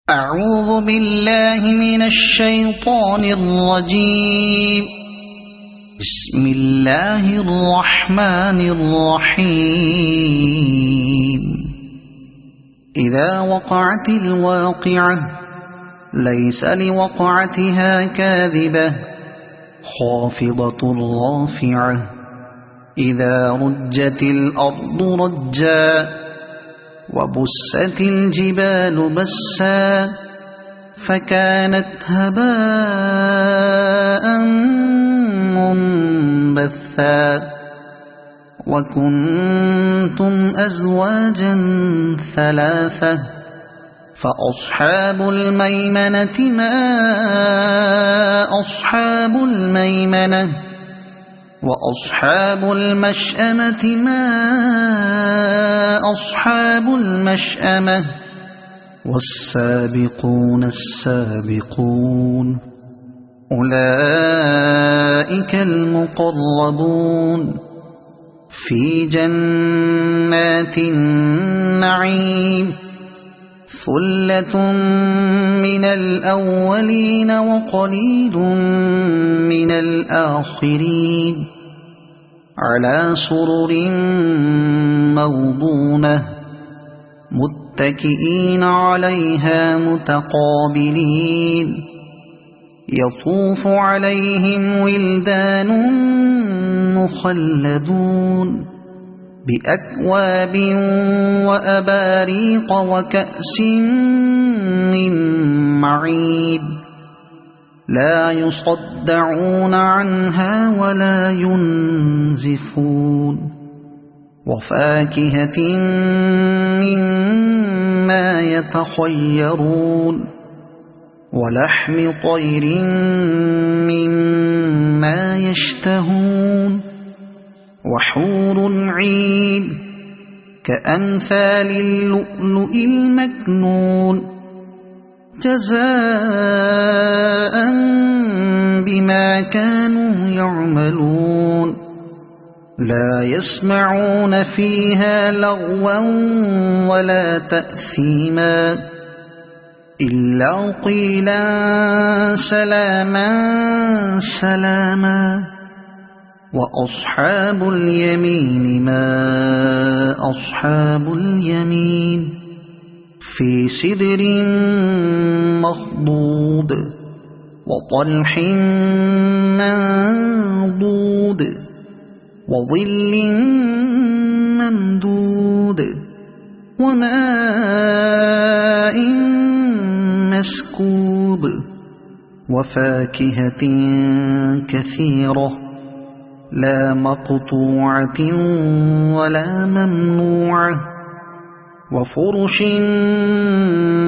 أعوذ بالله من الشيطان الرجيم. بسم الله الرحمن الرحيم. إذا وقعت الواقعة ليس لوقعتها كاذبة خافضة رافعة إذا رجت الأرض رجا وبست الجبال بسا فكانت هباء منبثا وكنتم أزواجا ثلاثة فأصحاب الميمنة ما أصحاب الميمنة وأصحاب المشأمة ما أصحاب المشأمة والسابقون السابقون أولئك المقربون في جنات النعيم ثلة من الأولين وقليل من الآخرين على سرر موضونة متكئين عليها متقابلين يطوف عليهم ولدان مخلدون بأكواب وأباريق وكأس من معين لا يصدعون عنها ولا ينزفون وفاكهة مما يتخيرون ولحم طير مما يشتهون وحور عين كأمثال اللؤلؤ المكنون جزاء بما كانوا يعملون لا يسمعون فيها لغوا ولا تأثيما إلا قيلا سلاما سلاما وأصحاب اليمين ما أصحاب اليمين في سدر مخضود وطلح منضود وظل ممدود وماء مسكوب وفاكهة كثيرة لا مقطوعة ولا ممنوعة وفرش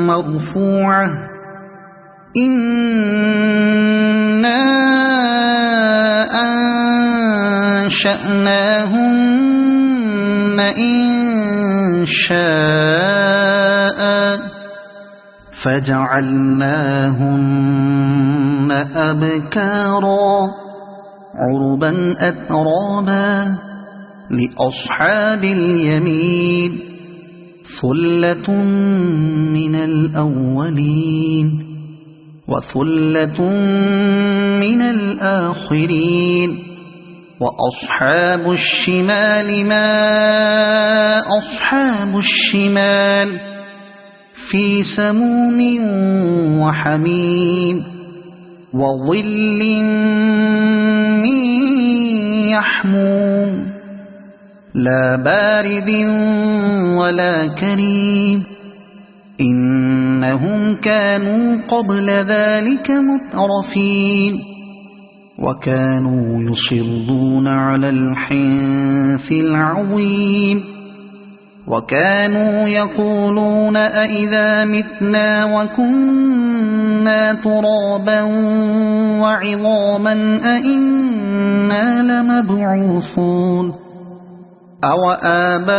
مرفوعة إنا أنشأناهن إنشاء فجعلناهن أبكارا عربا أترابا لأصحاب اليمين ثلة من الأولين وثلة من الآخرين وأصحاب الشمال ما أصحاب الشمال في سموم وحميم وظل من يحموم لا بارد ولا كريم إنهم كانوا قبل ذلك مترفين وكانوا يصرون على الحنث العظيم وكانوا يقولون أئذا متنا وكنا ترابا وعظاما أئنا لمبعوثون أو آباؤنا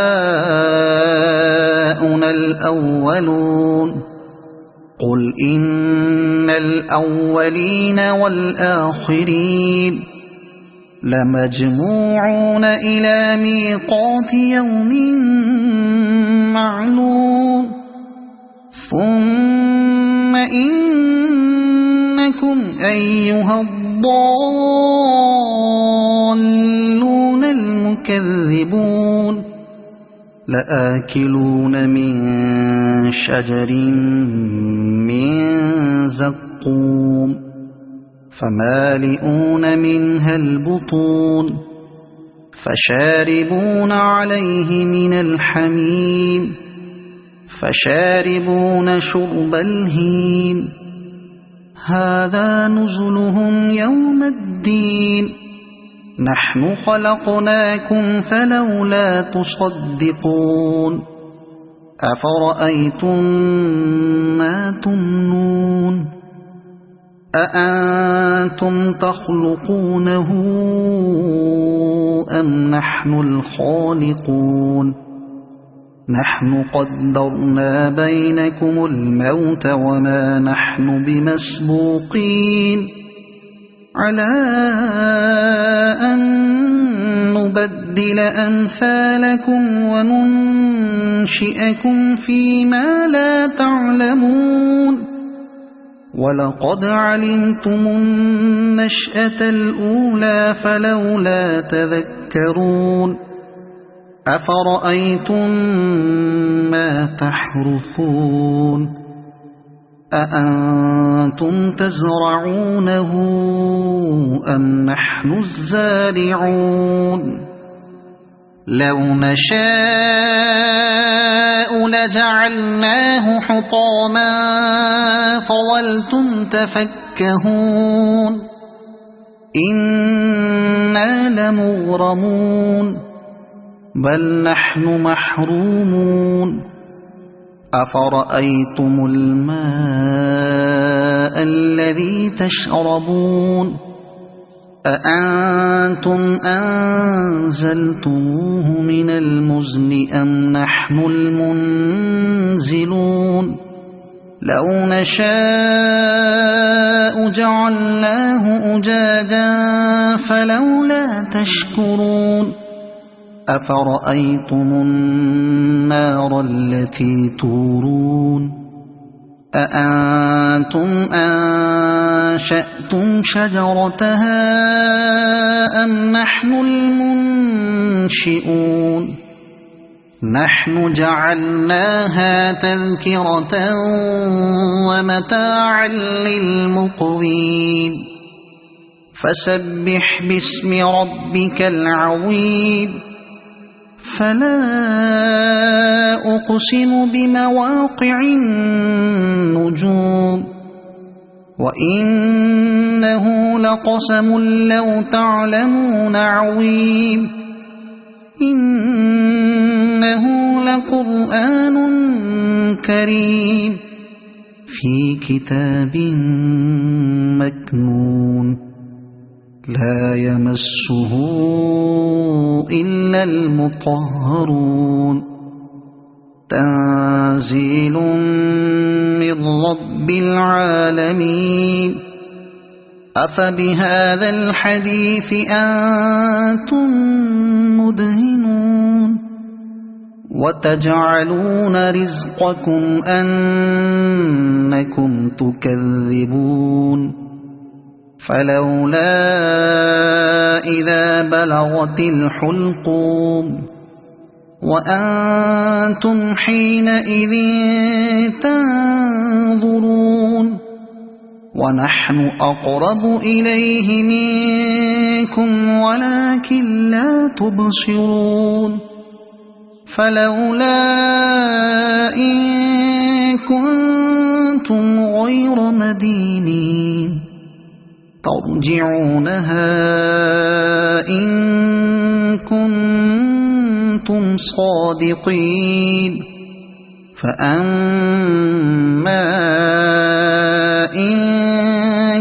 الأولون قل إن الأولين والآخرين لمجموعون إلى ميقات يوم معلوم ثم إنكم أيها الضالون المكذبون لآكلون من شجر من زقوم فمالئون منها البطون فشاربون عليه من الحميم فشاربون شرب الهيم هذا نزلهم يوم الدين نحن خلقناكم فلولا تصدقون أفرأيتم ما تمنون أأنتم تخلقونه أم نحن الخالقون نحن قدرنا بينكم الموت وما نحن بمسبوقين على أن نبدل أمثالكم وننشئكم فيما لا تعلمون ولقد علمتم النشأة الأولى فلولا تذكرون أفرأيتم ما تحرثون أأنتم تزرعونه أم نحن الزارعون لو نشاء لجعلناه حطاما فظلتم تفكهون إنا لمغرمون بل نحن محرومون أفرأيتم الماء الذي تشربون أأنتم أنزلتموه من المزن أم نحن المنزلون لو نشاء جعلناه أجاجا فلولا تشكرون أفرأيتم النار التي تورون أأنتم أنشأتم شجرتها أم نحن المنشئون نحن جعلناها تذكرة ومتاعا للمقوين فسبح باسم ربك العظيم فلا أقسم بمواقع النجوم وإنه لقسم لو تعلمون عظيم إنه لقرآن كريم في كتاب مكنون لا يمسه إلا المطهرون تنزيل من رب العالمين أفبهذا الحديث أنتم مدهنون وتجعلون رزقكم أنكم تكذبون فلولا إذا بلغت الحلقوم وأنتم حينئذ تنظرون ونحن أقرب إليه منكم ولكن لا تبصرون فلولا إن كنتم غير مدينين ترجعونها إن كنتم صادقين فأما إن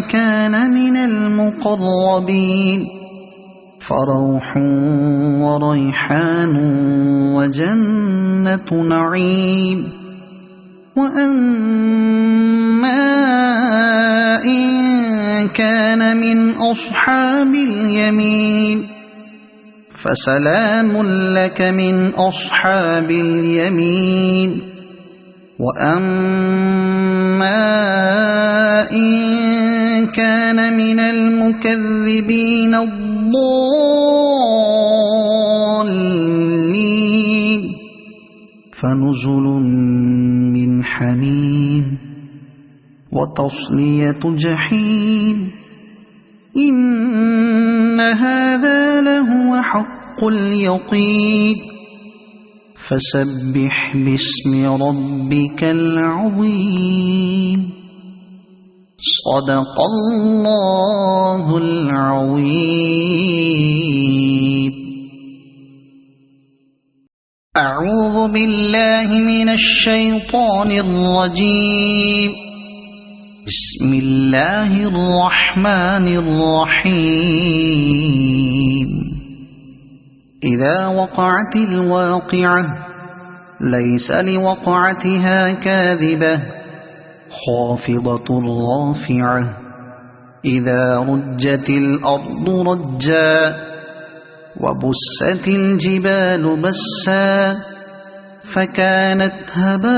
كان من المقربين فروح وريحان وجنة نعيم وأما إن كان من أصحاب اليمين فسلام لك من أصحاب اليمين وأما إن كان من المكذبين الضالين فنزل من حميم وتصلية جحيم إن هذا لهو حق اليقين فسبح باسم ربك العظيم صدق الله العظيم. أعوذ بالله من الشيطان الرجيم. بسم الله الرحمن الرحيم. إذا وقعت الواقعة ليس لوقعتها كاذبة خافضة رافعة إذا رجت الأرض رجا وبست الجبال بسا فكانت هباء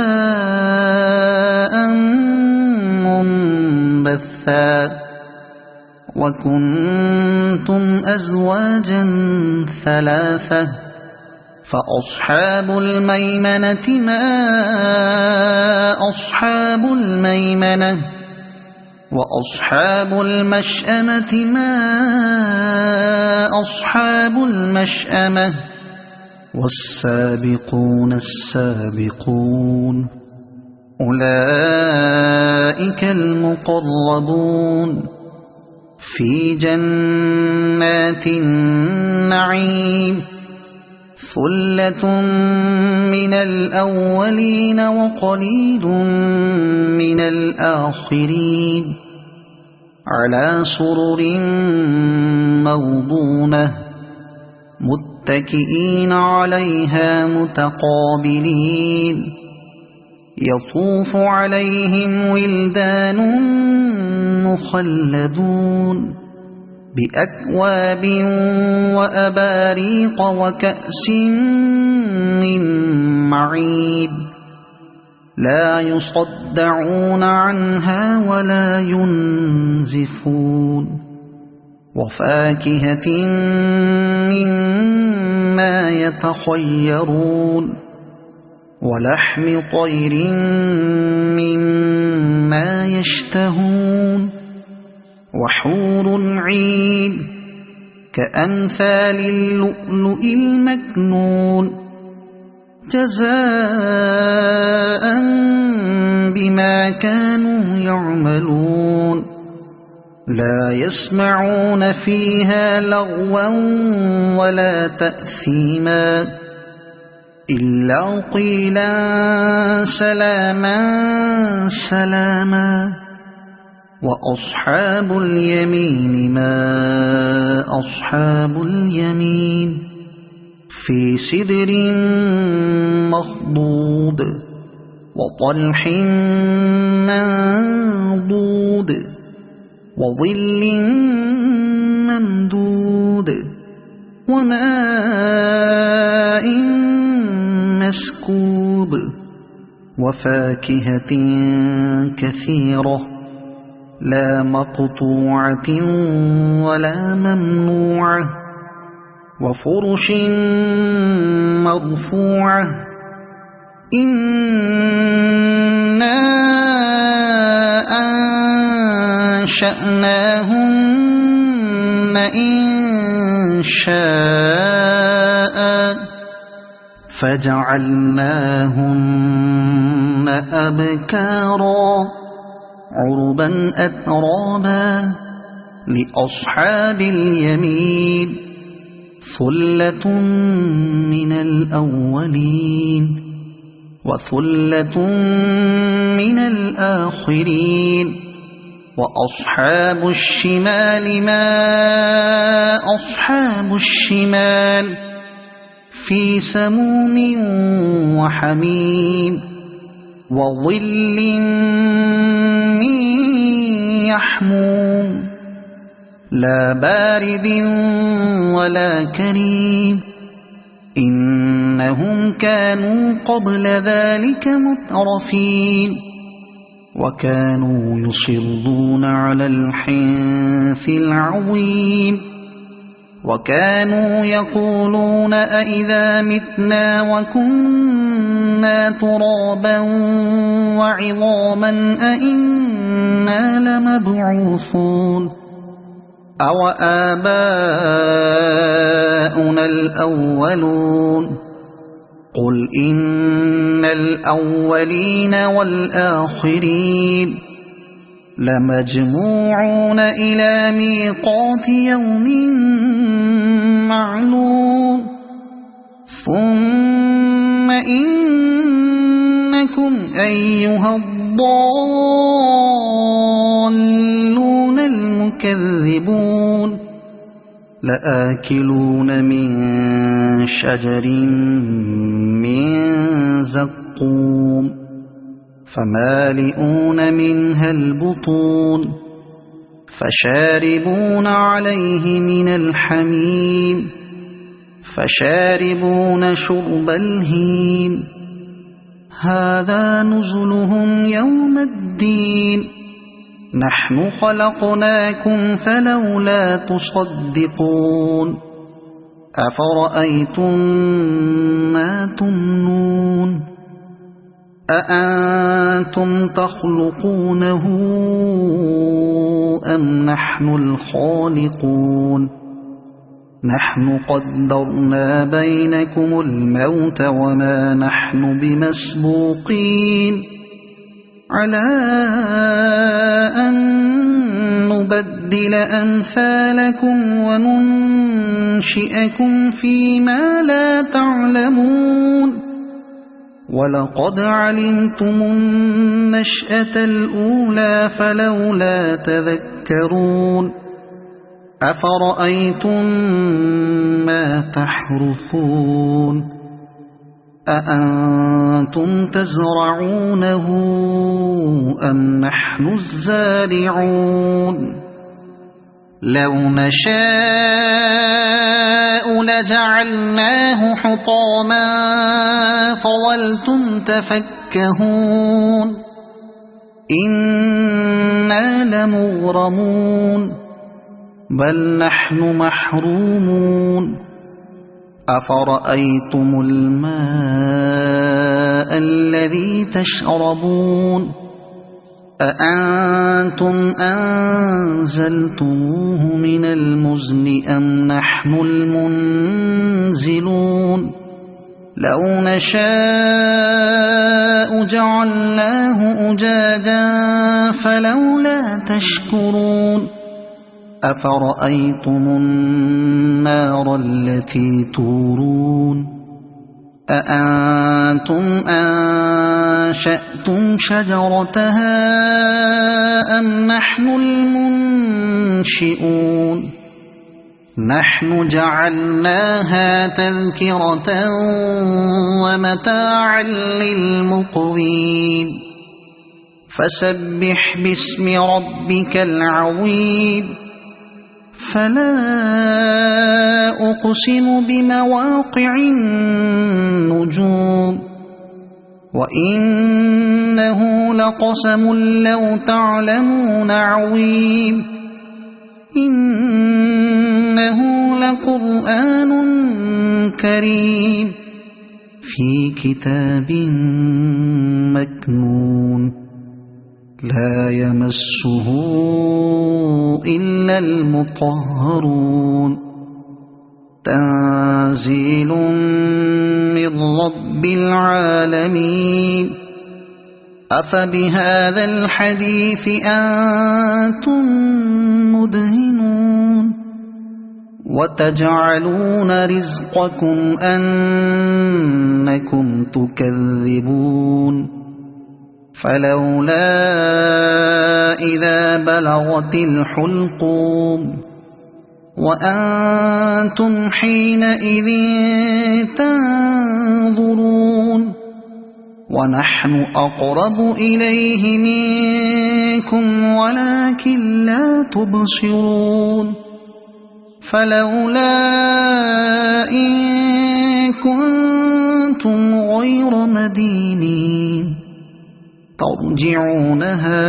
منبثا وكنتم أزواجا ثلاثة فأصحاب الميمنة ما أصحاب الميمنة وأصحاب المشأمة ما أصحاب المشأمة والسابقون السابقون أولئك المقربون في جنات النعيم ثلة من الأولين وقليل من الآخرين على سرر موضونة متكئين عليها متقابلين يطوف عليهم ولدان مخلدون بأكواب وأباريق وكأس من معين لا يصدعون عنها ولا ينزفون وفاكهة مما يتخيرون ولحم طير مما يشتهون وحور عين كأمثال اللؤلؤ المكنون جزاء بما كانوا يعملون لا يسمعون فيها لغوا ولا تأثيما إلا قيلا سلاما سلاما وأصحاب اليمين ما أصحاب اليمين في سدر مخضود وطلح منضود وظل ممدود وماء مسكوب وفاكهة كثيرة لا مقطوعة ولا ممنوعة وفرش مرفوعة إنا أنشأناهن إنشاء فجعلناهن أبكارا عربا أترابا لأصحاب اليمين ثلة من الأولين وثلة من الآخرين وأصحاب الشمال ما أصحاب الشمال في سموم وحميم وظل من يحموم لا بارد ولا كريم إنهم كانوا قبل ذلك مترفين وكانوا يصرون على الحنث العظيم وكانوا يقولون أإذا متنا وكنا ترابا وعظاما أإنا لمبعوثون أو آباؤنا الأولون قل إن الأولين والآخرين لمجموعون إلى ميقات يوم معلوم ثم إنكم أيها الضالون المكذبون لآكلون من شجر من زقوم فمالئون منها البطون فشاربون عليه من الحميم فشاربون شرب الهيم هذا نزلهم يوم الدين نحن خلقناكم فلولا تصدقون أفرأيتم ما تمنون أأنتم تخلقونه أم نحن الخالقون نحن قدرنا بينكم الموت وما نحن بمسبوقين على أن نبدل أمثالكم وننشئكم فيما لا تعلمون ولقد علمتم النشأة الأولى فلولا تذكرون أفرأيتم ما تحرثون أأنتم تزرعونه أم نحن الزارعون لو نشاء لجعلناه حطاما فظلتم تفكهون إنا لمغرمون بل نحن محرومون أفرأيتم الماء الذي تشربون أأنتم أنزلتموه من المزن أم نحن المنزلون لو نشاء جعلناه أجاجا فلولا تشكرون أفرأيتم النار التي تورون أأنتم أنشأتم شجرتها أم نحن المنشئون نحن جعلناها تذكرة ومتاعا للمقوين فسبح باسم ربك العظيم فلا أقسم بمواقع النجوم وإنه لقسم لو تعلمون عظيم إنه لقرآن كريم في كتاب مكنون لا يمسه إلا المطهرون تنزيل من رب العالمين أفبهذا الحديث أنتم مدهنون وتجعلون رزقكم أنكم تكذبون فلولا إذا بلغت الحلقوم وأنتم حينئذ تنظرون ونحن أقرب إليه منكم ولكن لا تبصرون فلولا إن كنتم غير مدينين ترجعونها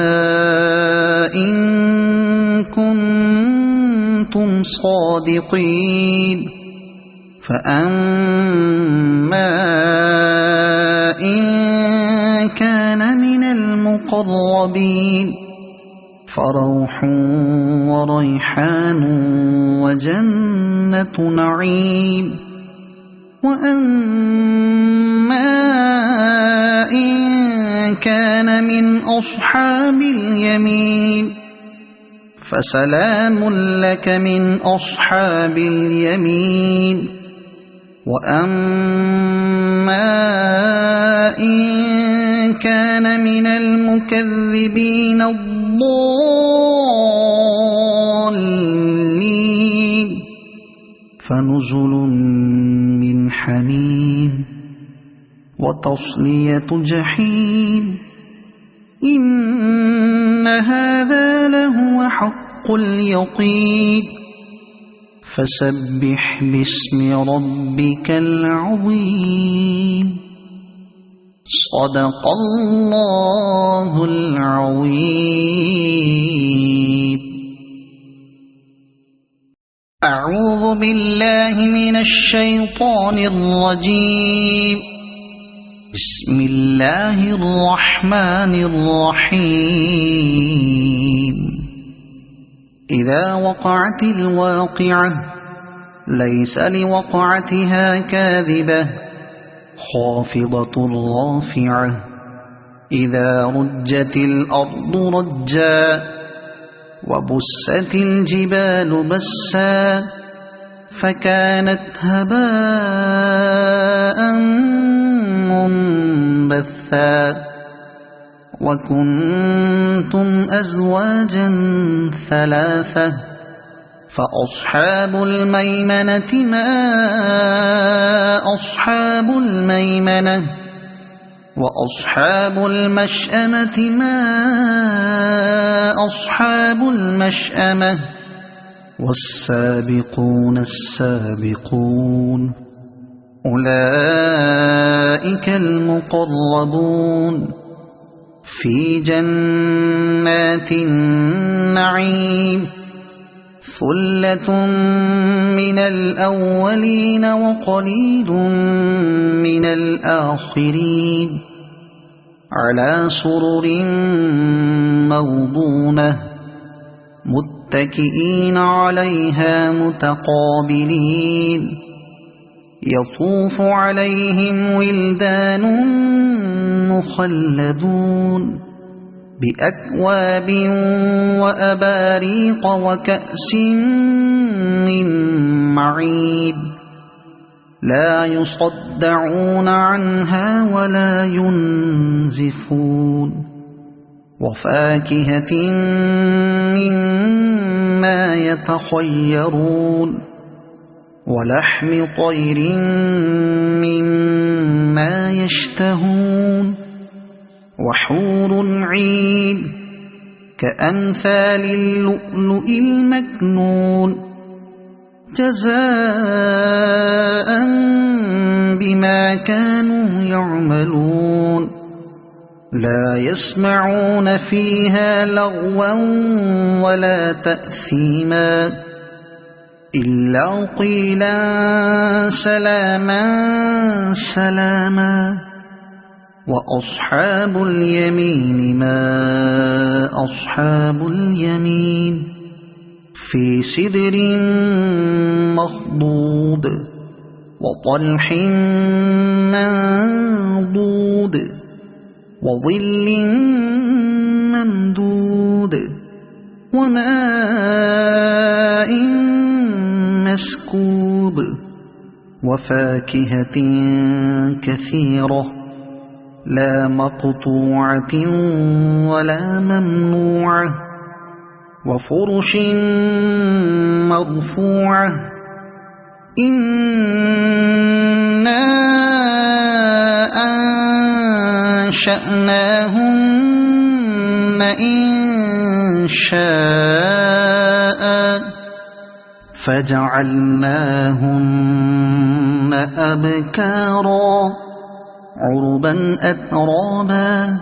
إن كنتم صادقين فأما إن كان من المقربين فروح وريحان وجنة نعيم وأما إن كان من أصحاب اليمين فسلام لك من أصحاب اليمين وأما إن كان من المكذبين الضالين فنزل من حميم وتصلية جحيم إن هذا لهو حق اليقين فسبح باسم ربك العظيم صدق الله العظيم. أعوذ بالله من الشيطان الرجيم. بسم الله الرحمن الرحيم. إذا وقعت الواقعة ليس لوقعتها كاذبة خافضة رافعة إذا رجت الأرض رجا وبست الجبال بسا فكانت هباء منبثا وكنتم أزواجا ثلاثة فأصحاب الميمنة ما أصحاب الميمنة وأصحاب المشأمة ما أصحاب المشأمة والسابقون السابقون أولئك المقربون في جنات النعيم ثلة من الأولين وقليل من الآخرين على سرر موضونة متكئين عليها متقابلين يطوف عليهم ولدان مخلدون بأكواب وأباريق وكأس من معين لا يصدعون عنها ولا ينزفون وفاكهة مما يتخيرون ولحم طير مما يشتهون وحور عين كأمثال اللؤلؤ المكنون جزاء بما كانوا يعملون لا يسمعون فيها لغوا ولا تأثيما إلا قيلا سلاما سلاما وأصحاب اليمين ما أصحاب اليمين في سدر مخضود وطلح منضود وظل ممدود وماء مسكوب وفاكهة كثيرة لا مقطوعة ولا ممنوعة وفرش مرفوعة إنا أنشأناهن إنشاء فجعلناهن أبكارا عربا أترابا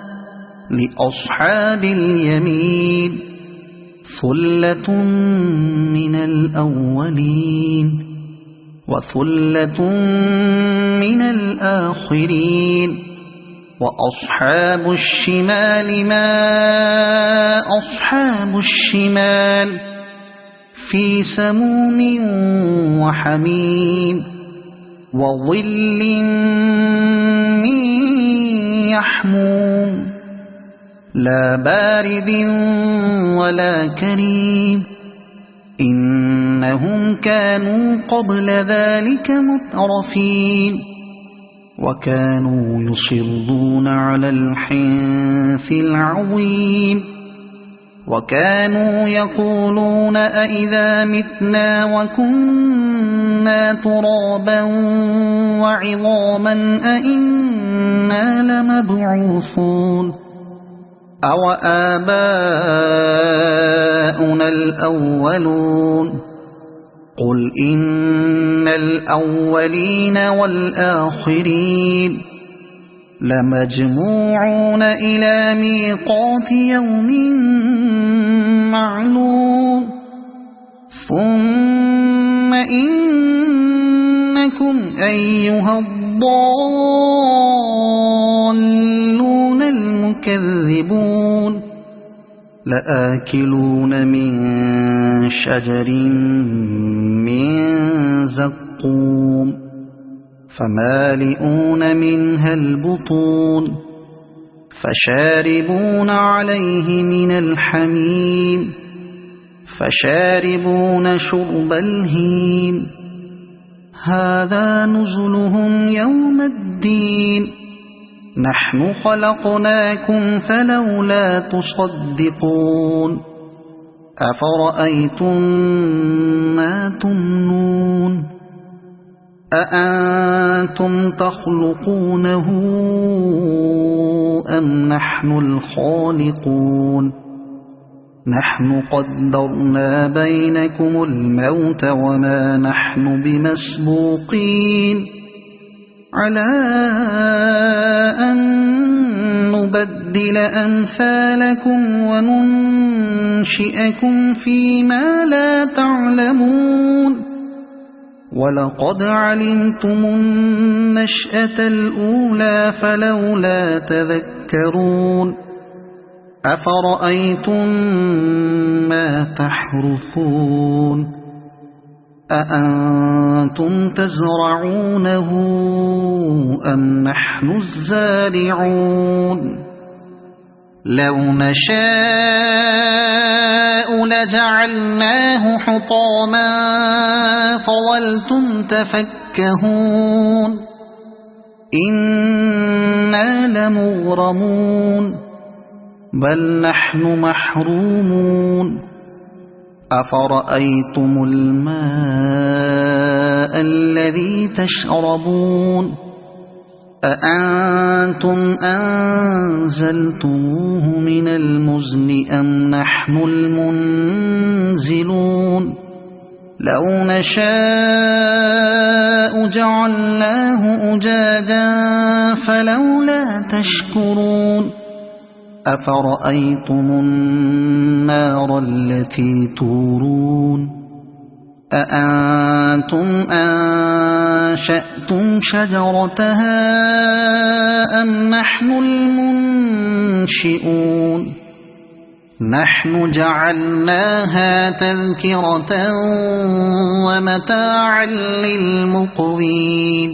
لأصحاب اليمين ثلة من الأولين وثلة من الآخرين وأصحاب الشمال ما أصحاب الشمال في سموم وحميم وظل من يحموم لا بارد ولا كريم إنهم كانوا قبل ذلك مترفين وكانوا يصرون على الحنث العظيم وكانوا يقولون أئذا متنا وكنا ترابا وعظاما أئنا لمبعوثون أو آباؤنا الأولون قل إن الأولين والآخرين لمجموعون إلى ميقات يوم معلوم ثم إنكم أيها الضالون المكذبون لآكلون من شجر من زقوم فمالئون منها البطون فشاربون عليه من الحميم فشاربون شرب الهيم هذا نزلهم يوم الدين نحن خلقناكم فلولا تصدقون أفرأيتم ما تمنون أأنتم تخلقونه أم نحن الخالقون نحن قدرنا بينكم الموت وما نحن بمسبوقين على أن نبدل أمثالكم وننشئكم فيما لا تعلمون ولقد علمتم النشأة الأولى فلولا تذكرون أفرأيتم ما تحرثون أأنتم تزرعونه أم نحن الزارعون لو نشاء لجعلناه حطاما فظلتم تفكهون إنا لمغرمون بل نحن محرومون أفرأيتم الماء الذي تشربون أأنتم أنزلتموه من المزن أم نحن المنزلون لو نشاء جعلناه أجاجا فلولا تشكرون أفرأيتم النار التي تورون أأنتم أنشأتم شجرتها أم نحن المنشئون نحن جعلناها تذكرة ومتاعا للمقوين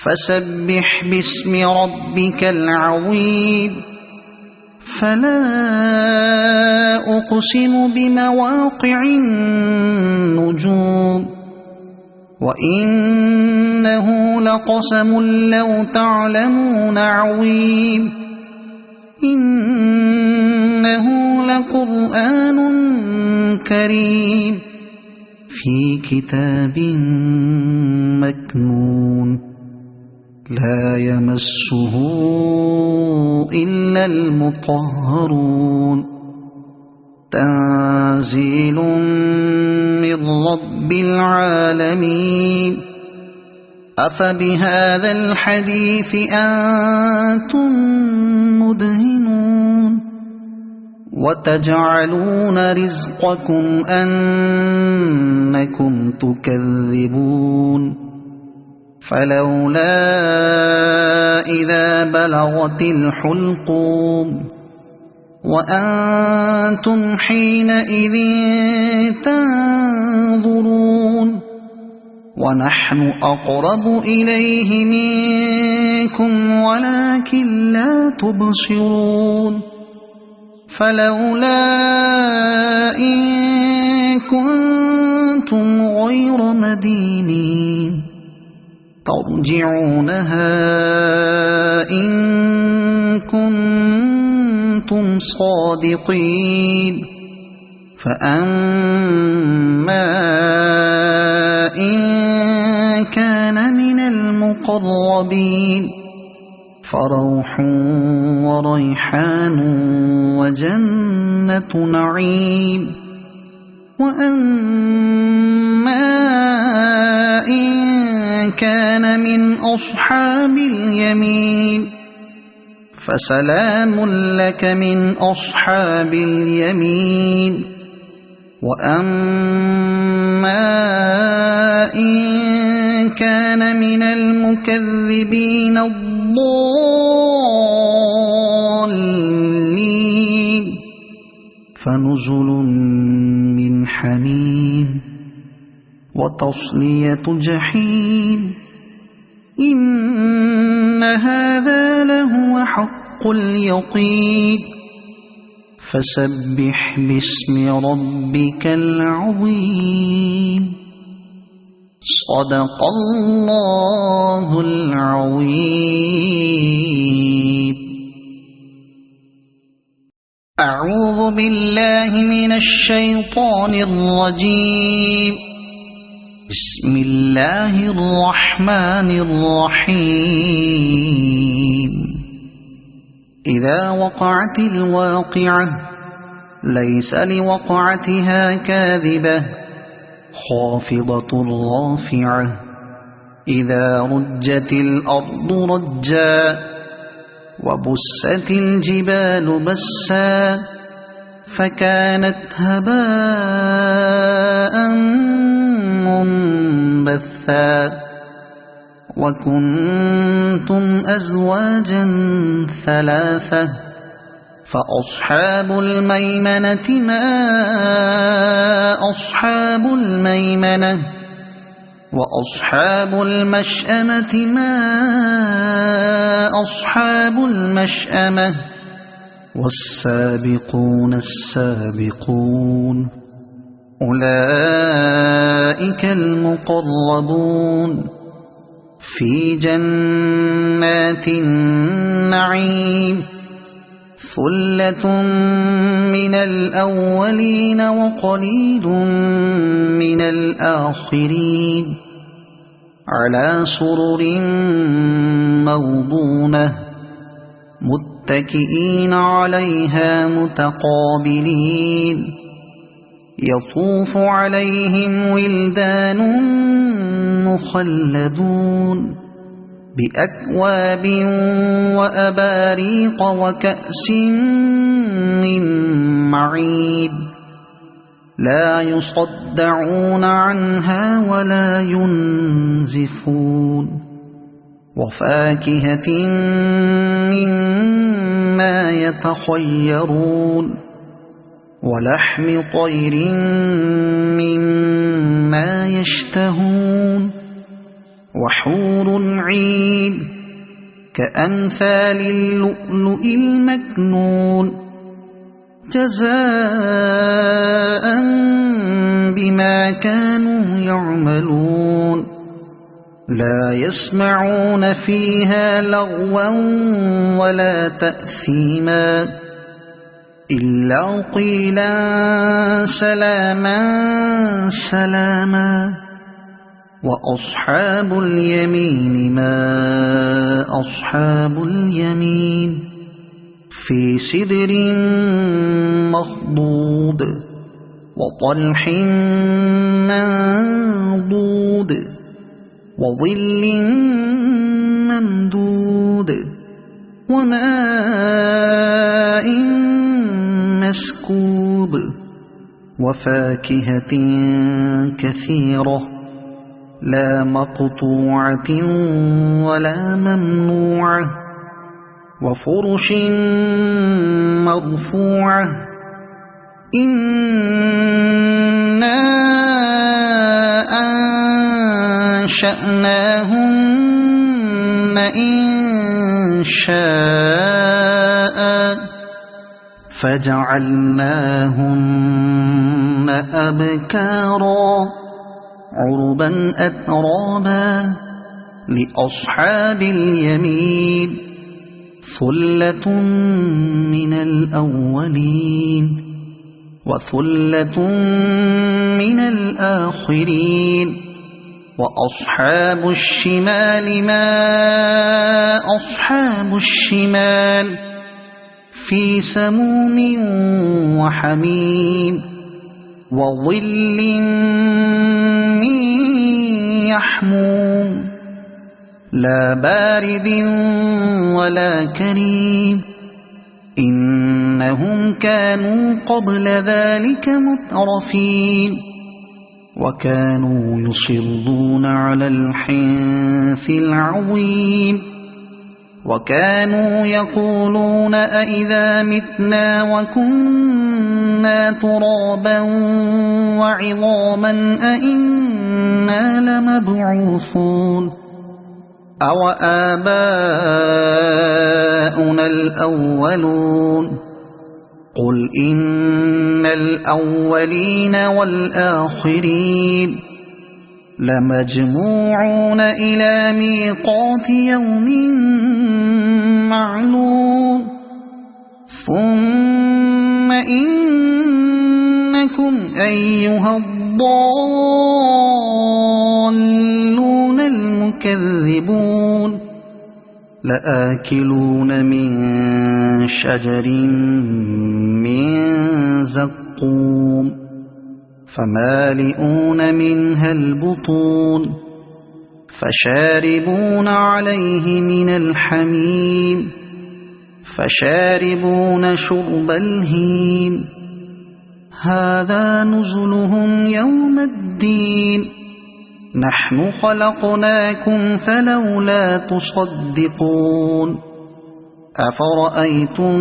فسبح باسم ربك العظيم فلا أقسم بمواقع النجوم وإنه لقسم لو تعلمون عظيم إنه لقرآن كريم في كتاب مكنون لا يمسه إلا المطهرون تنزيل من رب العالمين أفبهذا الحديث أنتم مدهنون وتجعلون رزقكم أنكم تكذبون فلولا إذا بلغت الحلقوم وأنتم حينئذ تنظرون ونحن أقرب إليه منكم ولكن لا تبصرون فلولا إن كنتم غير مدينين ترجعونها إن كنتم صادقين فأما إن كان من المقربين فروح وريحان وجنة نعيم وأما إن كان من أصحاب اليمين فسلام لك من أصحاب اليمين وأما إن كان من المكذبين الضالين فنزل من حميم وتصلية جحيم إن هذا لهو حق اليقين فسبح باسم ربك العظيم صدق الله العظيم. أعوذ بالله من الشيطان الرجيم. بسم الله الرحمن الرحيم. إذا وقعت الواقعة ليس لوقعتها كاذبة خافضة رافعة إذا رجت الأرض رجا وبست الجبال بسا فكانت هباء منبثا وكنتم أزواجا ثلاثة فأصحاب الميمنة ما أصحاب الميمنة وأصحاب المشأمة ما أصحاب المشأمة والسابقون السابقون أولئك المقربون في جنات النعيم ثلة من الأولين وقليل من الآخرين على سرر موضونة متكئين عليها متقابلين يطوف عليهم ولدان مخلدون بأكواب وأباريق وكأس من معين لا يصدعون عنها ولا ينزفون وفاكهة مما يتخيرون ولحم طير مما يشتهون وحور عين كأمثال اللؤلؤ المكنون جزاء بما كانوا يعملون لا يسمعون فيها لغوا ولا تأثيما إلا قيلا سلاما سلاما وأصحاب اليمين ما أصحاب اليمين في سدر مخضود وطلح منضود وظل ممدود وماء مسكوب وفاكهة كثيرة لا مقطوعة ولا ممنوعة وفرش مرفوعة إنا أنشأناهن إنشاء فجعلناهن أبكارا عربا أترابا لأصحاب اليمين ثلة من الأولين وثلة من الآخرين وأصحاب الشمال ما أصحاب الشمال في سموم وحميم وظل من يحموم لا بارد ولا كريم إنهم كانوا قبل ذلك مترفين وكانوا يصرون على الحنث العظيم وكانوا يقولون أئذا متنا وكنا ترابا وعظاما أئنا لمبعوثون أو آباؤنا الأولون قل إن الأولين والآخرين لمجموعون إلى ميقات يوم معلوم ثم إنكم أيها الضالون المكذبون لآكلون من شجر من زقوم فمالئون منها البطون فشاربون عليه من الحميم فشاربون شرب الهيم هذا نزلهم يوم الدين نحن خلقناكم فلولا تصدقون أفرأيتم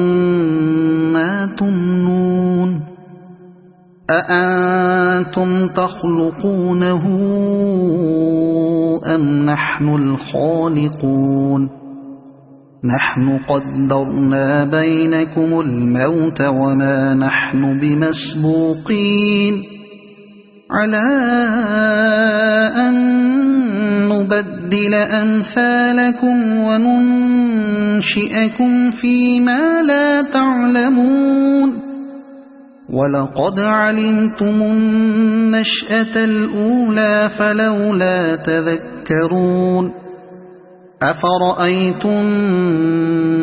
ما تمنون أأنتم تخلقونه أم نحن الخالقون نحن قدرنا بينكم الموت وما نحن بمسبوقين على أن نبدل أمثالكم وننشئكم فيما لا تعلمون ولقد علمتم النشأة الأولى فلولا تذكرون أفرأيتم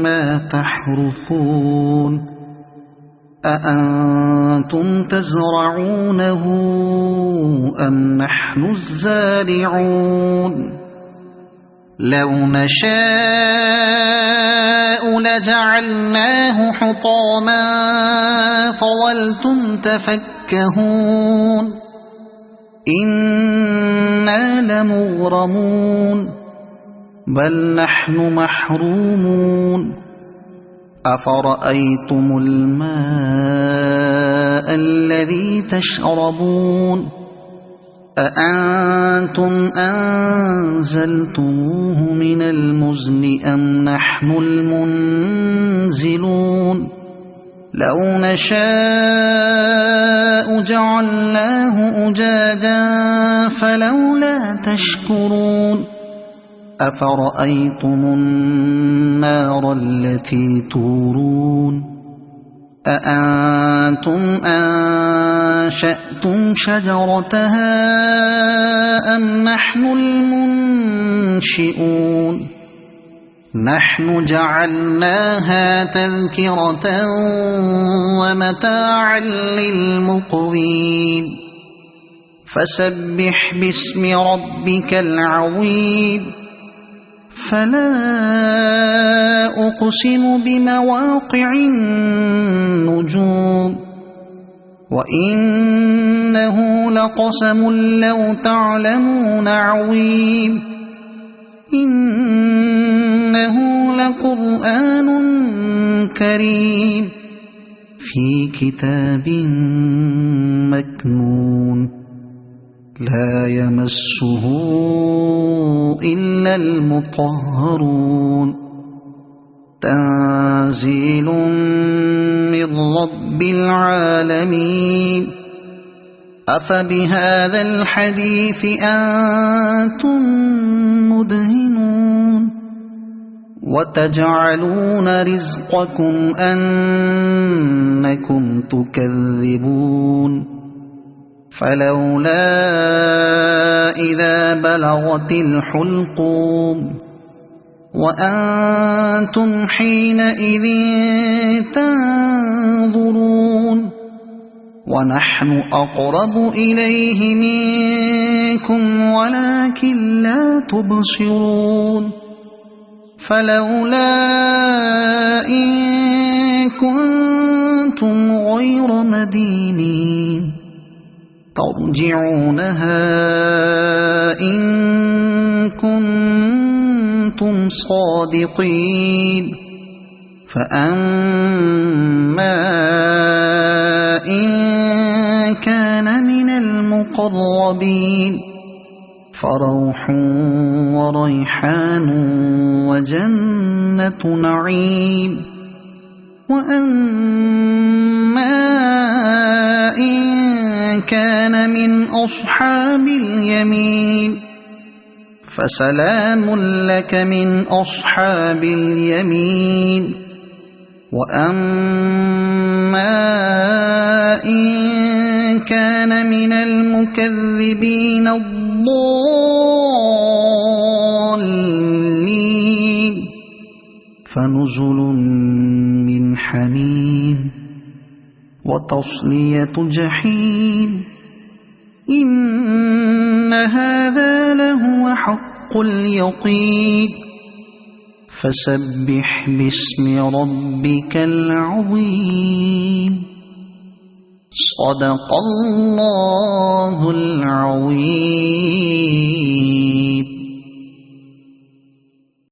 ما تحرثون أأنتم تزرعونه أم نحن الزارعون لو نشاء لجعلناه حطاما فظلتم تفكهون إنا لمغرمون بل نحن محرومون أفرأيتم الماء الذي تشربون أأنتم أنزلتموه من المزن أم نحن المنزلون لو نشاء جعلناه أجاجا فلولا تشكرون أفرأيتم النار التي تورون أأنتم أنشأتم شجرتها أم نحن المنشئون نحن جعلناها تذكرة ومتاعا للمقوين فسبح باسم ربك العظيم فلا أقسم بمواقع النجوم وإنه لقسم لو تعلمون عظيم إنه لقرآن كريم في كتاب مكنون لا يمسه إلا المطهرون تنزيل من رب العالمين أفبهذا الحديث أنتم مدهنون وتجعلون رزقكم أنكم تكذبون فلولا إذا بلغت الحلقوم وأنتم حينئذ تنظرون ونحن أقرب إليه منكم ولكن لا تبصرون فلولا إن كنتم غير مدينين ترجعونها إن كنتم صادقين فأما إن كان من المقربين فروح وريحان وجنة نعيم وأما إن كان من أصحاب اليمين فسلام لك من أصحاب اليمين وأما إن كان من المكذبين الضالين فنزل من حميم وتصلية جحيم إن هذا لهو حق اليقين فسبح باسم ربك العظيم صدق الله العظيم.